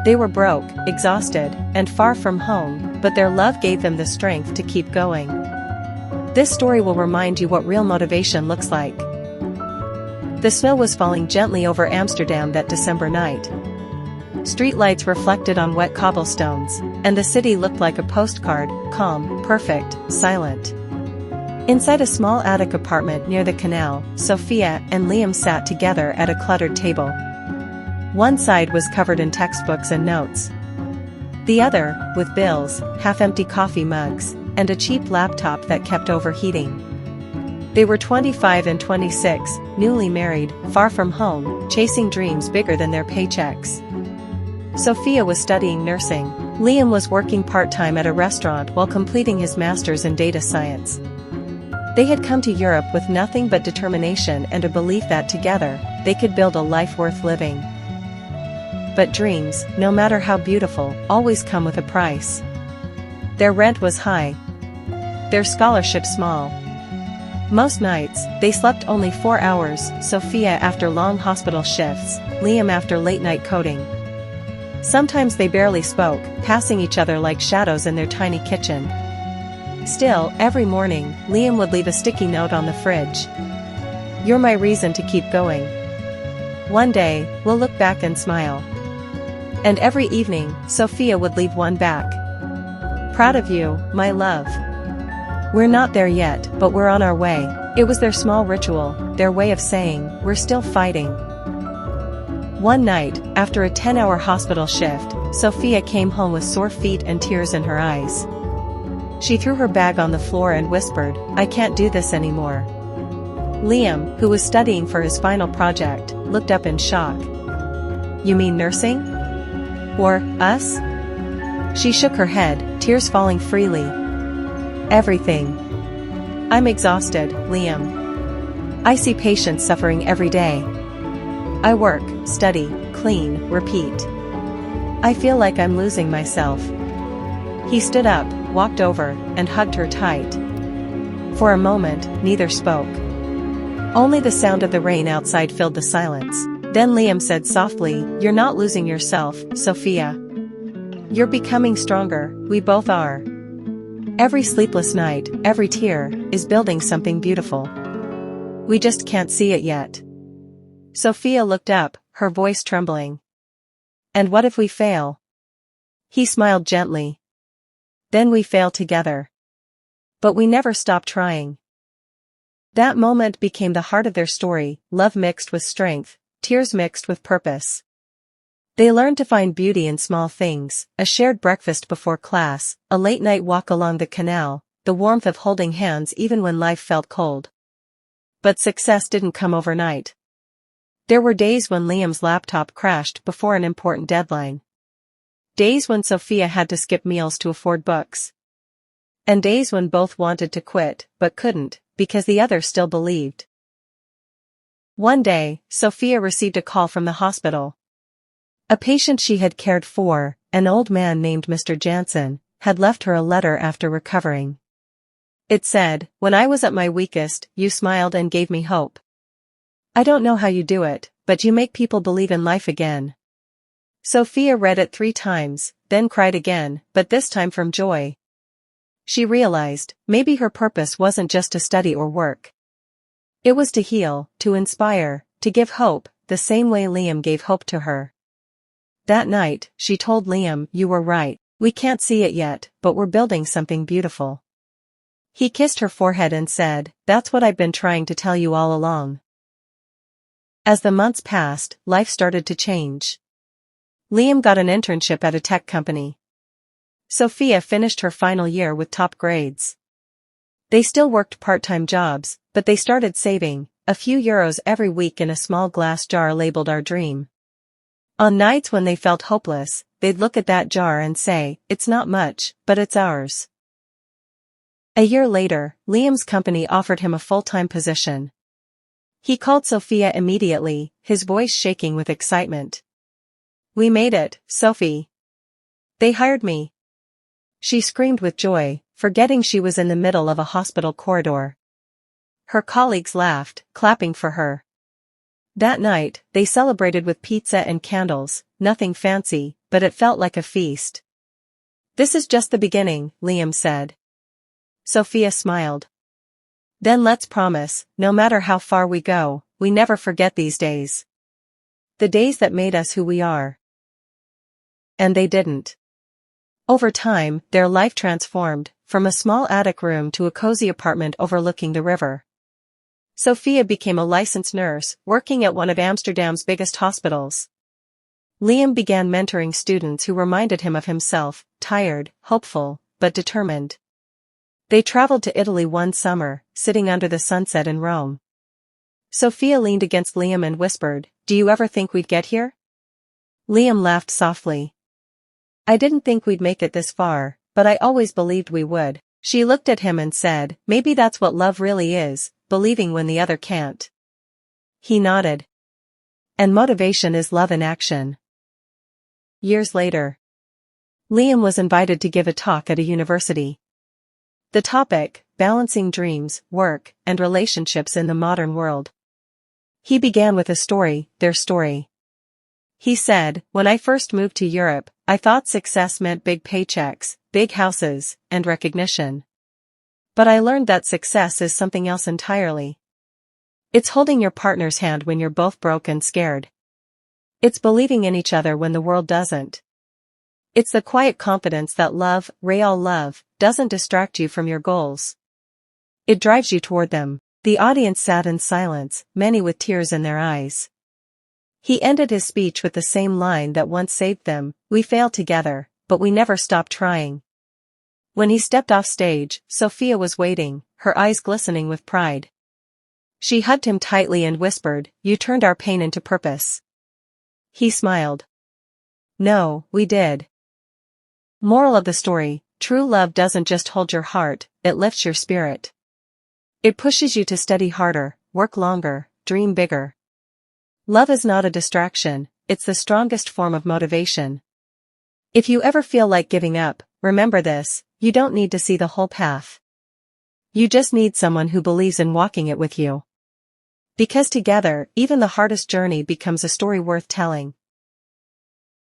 They were broke, exhausted, and far from home, but their love gave them the strength to keep going. This story will remind you what real motivation looks like. The snow was falling gently over Amsterdam that December night. Streetlights reflected on wet cobblestones, and the city looked like a postcard, calm, perfect, silent. Inside a small attic apartment near the canal, Sophia and Liam sat together at a cluttered table. One side was covered in textbooks and notes. The other, with bills, half-empty coffee mugs, and a cheap laptop that kept overheating. They were 25 and 26, newly married, far from home, chasing dreams bigger than their paychecks. Sophia was studying nursing. Liam was working part-time at a restaurant while completing his master's in data science. They had come to Europe with nothing but determination and a belief that together, they could build a life worth living. But dreams, no matter how beautiful, always come with a price. Their rent was high. Their scholarship small. Most nights, they slept only 4 hours, Sophia after long hospital shifts, Liam after late-night coding. Sometimes they barely spoke, passing each other like shadows in their tiny kitchen. Still, every morning, Liam would leave a sticky note on the fridge. "You're my reason to keep going. One day, we'll look back and smile." And every evening, Sophia would leave one back. "Proud of you, my love. We're not there yet, but we're on our way." It was their small ritual, their way of saying, "We're still fighting." One night, after a 10-hour hospital shift, Sophia came home with sore feet and tears in her eyes. She threw her bag on the floor and whispered, "I can't do this anymore." Liam, who was studying for his final project, looked up in shock. "You mean nursing? Or us?" She shook her head, tears falling freely. "Everything. I'm exhausted, Liam. I see patients suffering every day. I work, study, clean, repeat. I feel like I'm losing myself." He stood up, walked over, and hugged her tight. For a moment, neither spoke. Only the sound of the rain outside filled the silence. Then Liam said softly, "You're not losing yourself, Sophia. You're becoming stronger, we both are. Every sleepless night, every tear, is building something beautiful. We just can't see it yet." Sophia looked up, her voice trembling. "And what if we fail?" He smiled gently. "Then we fail together. But we never stop trying." That moment became the heart of their story, love mixed with strength, tears mixed with purpose. They learned to find beauty in small things, a shared breakfast before class, a late-night walk along the canal, the warmth of holding hands even when life felt cold. But success didn't come overnight. There were days when Liam's laptop crashed before an important deadline. Days when Sophia had to skip meals to afford books. And days when both wanted to quit, but couldn't, because the other still believed. One day, Sophia received a call from the hospital. A patient she had cared for, an old man named Mr. Jansen, had left her a letter after recovering. It said, "When I was at my weakest, you smiled and gave me hope. I don't know how you do it, but you make people believe in life again." Sophia read it 3 times, then cried again, but this time from joy. She realized, maybe her purpose wasn't just to study or work. It was to heal, to inspire, to give hope, the same way Liam gave hope to her. That night, she told Liam, "You were right, we can't see it yet, but we're building something beautiful." He kissed her forehead and said, "That's what I've been trying to tell you all along." As the months passed, life started to change. Liam got an internship at a tech company. Sophia finished her final year with top grades. They still worked part-time jobs, but they started saving, a few euros every week in a small glass jar labeled "Our Dream." On nights when they felt hopeless, they'd look at that jar and say, "It's not much, but it's ours." A year later, Liam's company offered him a full-time position. He called Sophia immediately, his voice shaking with excitement. "We made it, Sophie. They hired me." She screamed with joy, forgetting she was in the middle of a hospital corridor. Her colleagues laughed, clapping for her. That night, they celebrated with pizza and candles, nothing fancy, but it felt like a feast. "This is just the beginning," Liam said. Sophia smiled. "Then let's promise, no matter how far we go, we never forget these days. The days that made us who we are." And they didn't. Over time, their life transformed, from a small attic room to a cozy apartment overlooking the river. Sophia became a licensed nurse, working at one of Amsterdam's biggest hospitals. Liam began mentoring students who reminded him of himself, tired, hopeful, but determined. They traveled to Italy one summer, sitting under the sunset in Rome. Sophia leaned against Liam and whispered, "Do you ever think we'd get here?" Liam laughed softly. "I didn't think we'd make it this far, but I always believed we would." She looked at him and said, "Maybe that's what love really is, believing when the other can't." He nodded. And motivation is love in action. Years later, Liam was invited to give a talk at a university. The topic, balancing dreams, work, and relationships in the modern world. He began with a story, their story. He said, "When I first moved to Europe, I thought success meant big paychecks, big houses, and recognition. But I learned that success is something else entirely. It's holding your partner's hand when you're both broke and scared. It's believing in each other when the world doesn't. It's the quiet confidence that love, real love, doesn't distract you from your goals. It drives you toward them." The audience sat in silence, many with tears in their eyes. He ended his speech with the same line that once saved them, "We failed together, but we never stopped trying." When he stepped off stage, Sophia was waiting, her eyes glistening with pride. She hugged him tightly and whispered, "You turned our pain into purpose." He smiled. "No, we did." Moral of the story, true love doesn't just hold your heart, it lifts your spirit. It pushes you to study harder, work longer, dream bigger. Love is not a distraction, it's the strongest form of motivation. If you ever feel like giving up, remember this, you don't need to see the whole path. You just need someone who believes in walking it with you. Because together, even the hardest journey becomes a story worth telling.